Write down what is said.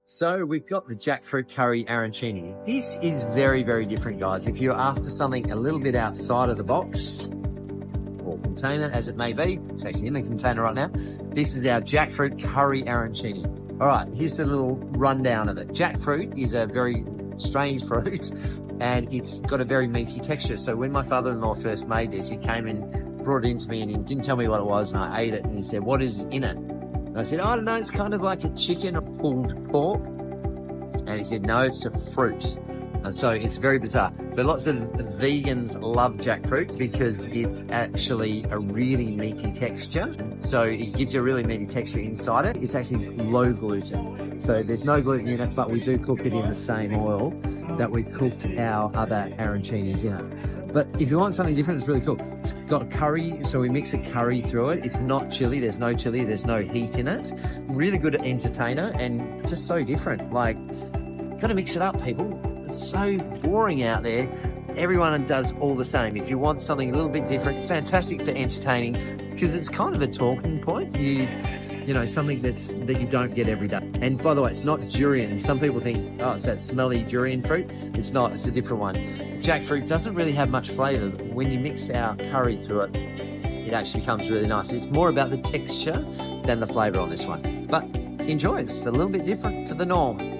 So we've got the Jackfruit Curry Arancini. This is very, very different, guys. If you're after something a little bit outside of the box or container, as it may be, it's actually in the container right now. This is our Jackfruit Curry Arancini. All right, here's a little rundown of it. Jackfruit is a very strange fruit and it's got a very meaty texture. So when my father-in-law first made this, he came and brought it into me and he didn't tell me what it was, and I ate it and he said, "What is in it?" I said, "I don't know, it's kind of like a chicken or pulled pork." And he said, "No, it's a fruit." And so it's very bizarre. But lots of vegans love jackfruit because it's actually a really meaty texture. So it gives you a really meaty texture inside it. It's actually low gluten. So there's no gluten in it, but we do cook it in the same oil that we've cooked our other arancinis in it. But if you want something different, it's really cool. It's got curry, so we mix a curry through it. It's not chili, there's no heat in it. Really good entertainer and just so different. Like, gotta mix it up, people. It's so boring out there. Everyone does all the same. If you want something a little bit different, fantastic for entertaining because it's kind of a talking point. You know, something that you don't get every day. And by the way, it's not durian. Some people think, oh, it's that smelly durian fruit. It's not, it's a different one. Jackfruit doesn't really have much flavor, but when you mix our curry through it, it actually becomes really nice. It's more about the texture than the flavor on this one. But enjoy, it's a little bit different to the norm.